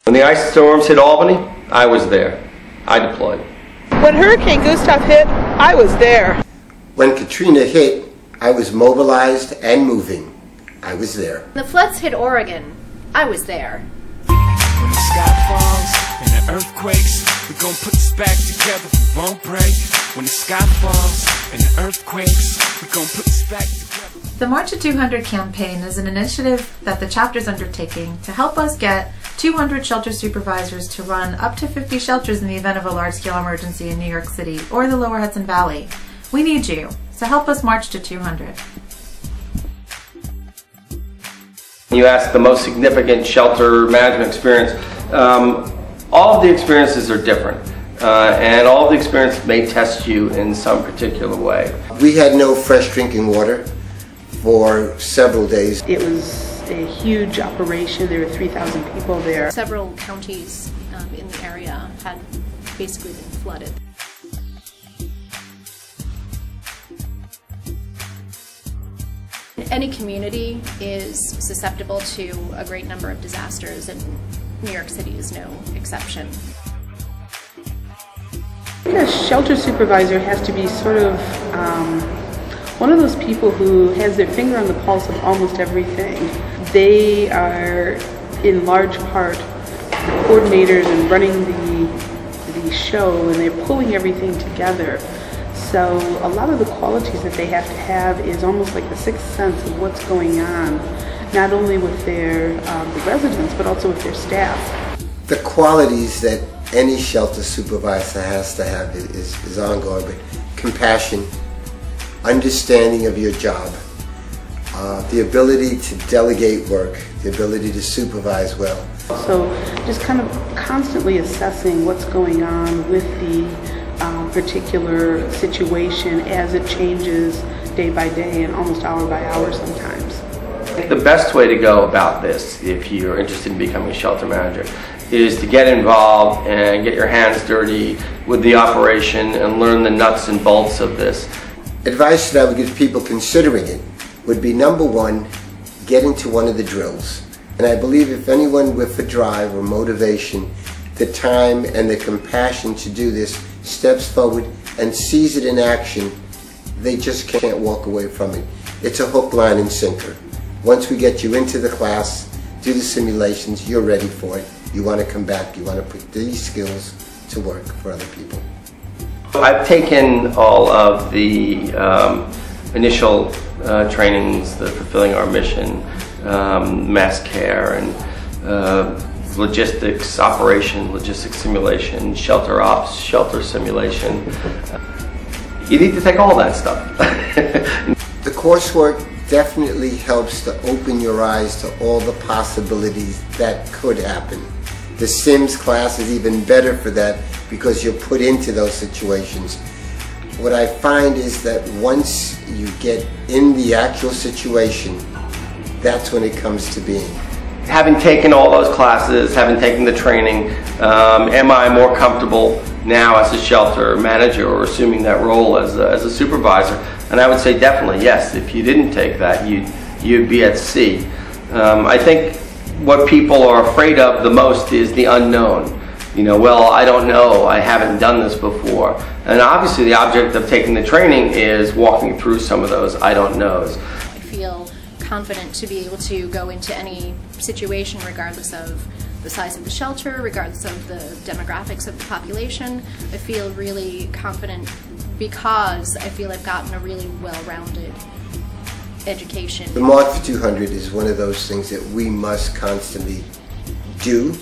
When the ice storms hit Albany, I was there. I deployed. When Hurricane Gustav hit, I was there. When Katrina hit, I was mobilized and moving. I was there. When the floods hit Oregon, I was there. When the sky falls and the earth quakes, we're gonna put this back together, we won't break. When the sky falls and the earth quakes, we're gonna put this back together. The March to 200 campaign is an initiative that the chapter is undertaking to help us get 200 shelter supervisors to run up to 50 shelters in the event of a large-scale emergency in New York City or the Lower Hudson Valley. We need you, so help us march to 200. You asked the most significant shelter management experience. All of the experiences are different, and all of the experiences may test you in some particular way. We had no fresh drinking water for several days. It was a huge operation. There were 3,000 people there. Several counties in the area had basically been flooded. Any community is susceptible to a great number of disasters, and New York City is no exception. A shelter supervisor has to be sort of one of those people who has their finger on the pulse of almost everything. They are in large part coordinators and running the show, and they're pulling everything together. So a lot of the qualities that they have to have is almost like the sixth sense of what's going on, not only with their the residents, but also with their staff. The qualities that any shelter supervisor has to have is ongoing, but compassion, understanding of your job, the ability to delegate work, the ability to supervise well. So just kind of constantly assessing what's going on with the particular situation as it changes day by day and almost hour by hour sometimes. The best way to go about this, if you're interested in becoming a shelter manager, is to get involved and get your hands dirty with the operation and learn the nuts and bolts of this. Advice that I would give people considering it would be, number one, get into one of the drills. And I believe if anyone with a drive or motivation, the time and the compassion to do this steps forward and sees it in action, they just can't walk away from it. It's a hook, line, and sinker. Once we get you into the class, do the simulations, you're ready for it. You want to come back, you want to put these skills to work for other people. I've taken all of the initial trainings, the Fulfilling Our Mission, mass care, and logistics operation, logistics simulation, shelter ops, shelter simulation. You need to take all that stuff. The coursework definitely helps to open your eyes to all the possibilities that could happen. The Sims class is even better for that because you're put into those situations. What I find is that once you get in the actual situation, that's when it comes to being. Having taken all those classes, having taken the training, am I more comfortable now as a shelter manager or assuming that role as a supervisor? And I would say definitely yes. If you didn't take that, you'd be at sea. I think what people are afraid of the most is the unknown. You know, well, I don't know, I haven't done this before. And obviously the object of taking the training is walking through some of those I don't knows. I feel confident to be able to go into any situation regardless of the size of the shelter, regardless of the demographics of the population. I feel really confident because I feel I've gotten a really well-rounded education. The March for 200 is one of those things that we must constantly do,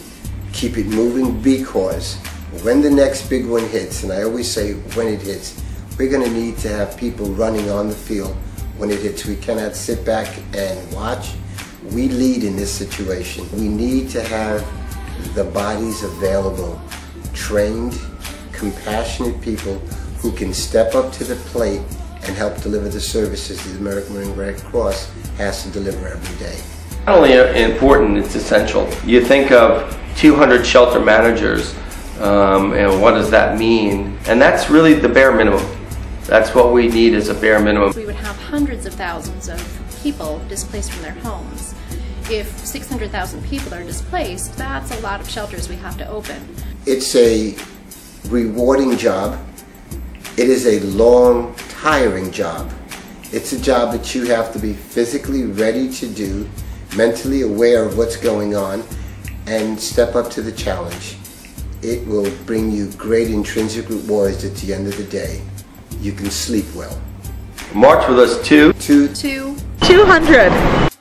keep it moving, because when the next big one hits, and I always say when it hits, we're going to need to have people running on the field when it hits. We cannot sit back and watch. We lead in this situation. We need to have the bodies available, trained, compassionate people who can step up to the plate and help deliver the services that the American Marine Red Cross has to deliver every day. Not only important, it's essential. You think of 200 shelter managers, and what does that mean? And that's really the bare minimum. That's what we need as a bare minimum. We would have hundreds of thousands of people displaced from their homes. if 600,000 people are displaced, that's a lot of shelters we have to open. It's a rewarding job. It is a long, tiring job. It's a job that you have to be physically ready to do, mentally aware of what's going on, and step up to the challenge. It will bring you great intrinsic rewards at the end of the day. You can sleep well. March with us to 200. 200.